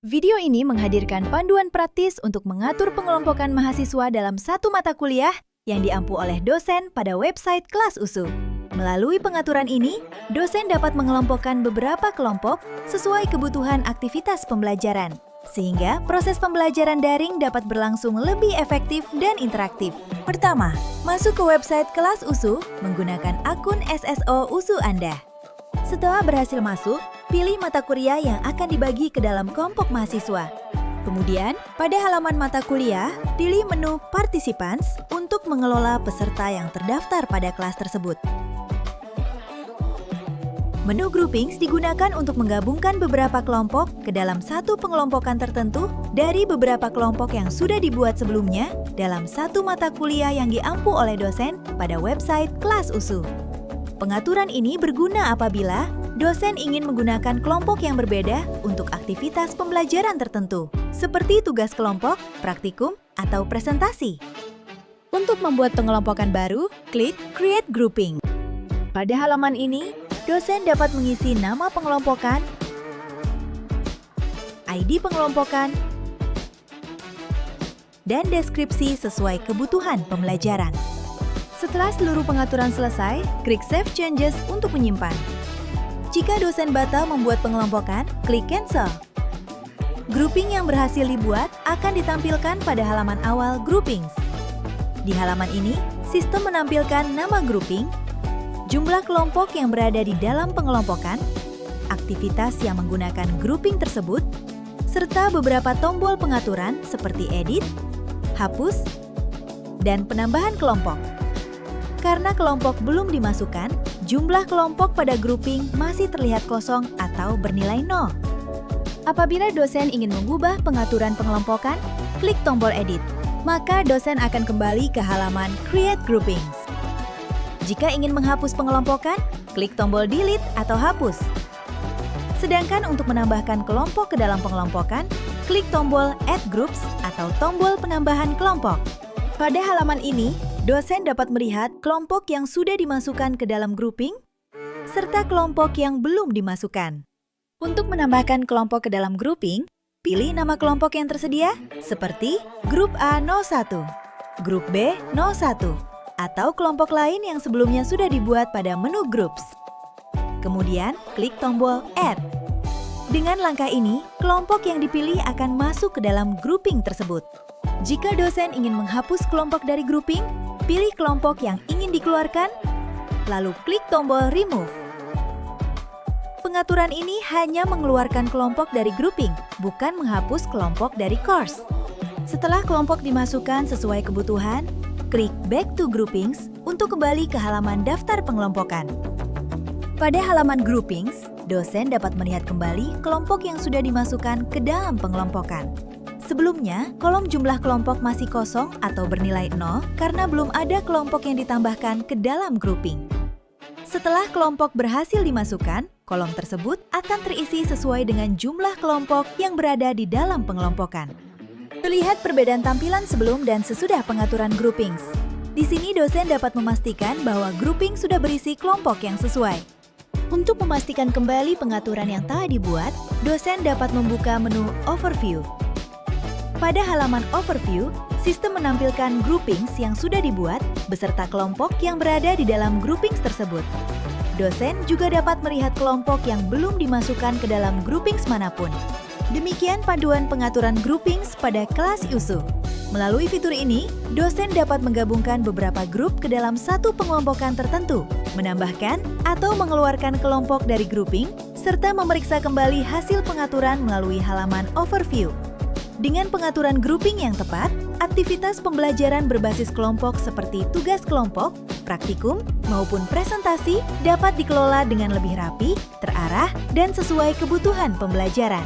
Video ini menghadirkan panduan praktis untuk mengatur pengelompokan mahasiswa dalam satu mata kuliah yang diampu oleh dosen pada website kelas USU. Melalui pengaturan ini, dosen dapat mengelompokkan beberapa kelompok sesuai kebutuhan aktivitas pembelajaran, sehingga proses pembelajaran daring dapat berlangsung lebih efektif dan interaktif. Pertama, masuk ke website kelas USU menggunakan akun SSO USU Anda. Setelah berhasil masuk, pilih mata kuliah yang akan dibagi ke dalam kelompok mahasiswa. Kemudian, pada halaman mata kuliah, pilih menu Participants untuk mengelola peserta yang terdaftar pada kelas tersebut. Menu Groupings digunakan untuk menggabungkan beberapa kelompok ke dalam satu pengelompokan tertentu dari beberapa kelompok yang sudah dibuat sebelumnya dalam satu mata kuliah yang diampu oleh dosen pada website kelas USU. Pengaturan ini berguna apabila dosen ingin menggunakan kelompok yang berbeda untuk aktivitas pembelajaran tertentu, seperti tugas kelompok, praktikum, atau presentasi. Untuk membuat pengelompokan baru, klik Create Grouping. Pada halaman ini, dosen dapat mengisi nama pengelompokan, ID pengelompokan, dan deskripsi sesuai kebutuhan pembelajaran. Setelah seluruh pengaturan selesai, klik Save Changes untuk menyimpan. Jika dosen batal membuat pengelompokan, klik Cancel. Grouping yang berhasil dibuat akan ditampilkan pada halaman awal Groupings. Di halaman ini, sistem menampilkan nama grouping, jumlah kelompok yang berada di dalam pengelompokan, aktivitas yang menggunakan grouping tersebut, serta beberapa tombol pengaturan seperti Edit, Hapus, dan penambahan kelompok. Karena kelompok belum dimasukkan, jumlah kelompok pada grouping masih terlihat kosong atau bernilai 0. Apabila dosen ingin mengubah pengaturan pengelompokan, klik tombol Edit. Maka dosen akan kembali ke halaman Create Groupings. Jika ingin menghapus pengelompokan, klik tombol Delete atau Hapus. Sedangkan untuk menambahkan kelompok ke dalam pengelompokan, klik tombol Add Groups atau tombol penambahan kelompok. Pada halaman ini, dosen dapat melihat kelompok yang sudah dimasukkan ke dalam grouping, serta kelompok yang belum dimasukkan. Untuk menambahkan kelompok ke dalam grouping, pilih nama kelompok yang tersedia, seperti Grup A 01, Grup B 01, atau kelompok lain yang sebelumnya sudah dibuat pada menu Groups. Kemudian, klik tombol Add. Dengan langkah ini, kelompok yang dipilih akan masuk ke dalam grouping tersebut. Jika dosen ingin menghapus kelompok dari grouping, pilih kelompok yang ingin dikeluarkan, lalu klik tombol Remove. Pengaturan ini hanya mengeluarkan kelompok dari grouping, bukan menghapus kelompok dari course. Setelah kelompok dimasukkan sesuai kebutuhan, klik Back to Groupings untuk kembali ke halaman daftar pengelompokan. Pada halaman Groupings, dosen dapat melihat kembali kelompok yang sudah dimasukkan ke dalam pengelompokan. Sebelumnya, kolom jumlah kelompok masih kosong atau bernilai 0 karena belum ada kelompok yang ditambahkan ke dalam grouping. Setelah kelompok berhasil dimasukkan, kolom tersebut akan terisi sesuai dengan jumlah kelompok yang berada di dalam pengelompokan. Lihat perbedaan tampilan sebelum dan sesudah pengaturan groupings. Di sini dosen dapat memastikan bahwa grouping sudah berisi kelompok yang sesuai. Untuk memastikan kembali pengaturan yang telah dibuat, dosen dapat membuka menu Overview. Pada halaman Overview, sistem menampilkan groupings yang sudah dibuat beserta kelompok yang berada di dalam groupings tersebut. Dosen juga dapat melihat kelompok yang belum dimasukkan ke dalam groupings manapun. Demikian panduan pengaturan groupings pada kelas USU. Melalui fitur ini, dosen dapat menggabungkan beberapa grup ke dalam satu pengelompokan tertentu, menambahkan atau mengeluarkan kelompok dari grouping, serta memeriksa kembali hasil pengaturan melalui halaman Overview. Dengan pengaturan grouping yang tepat, aktivitas pembelajaran berbasis kelompok seperti tugas kelompok, praktikum, maupun presentasi dapat dikelola dengan lebih rapi, terarah, dan sesuai kebutuhan pembelajaran.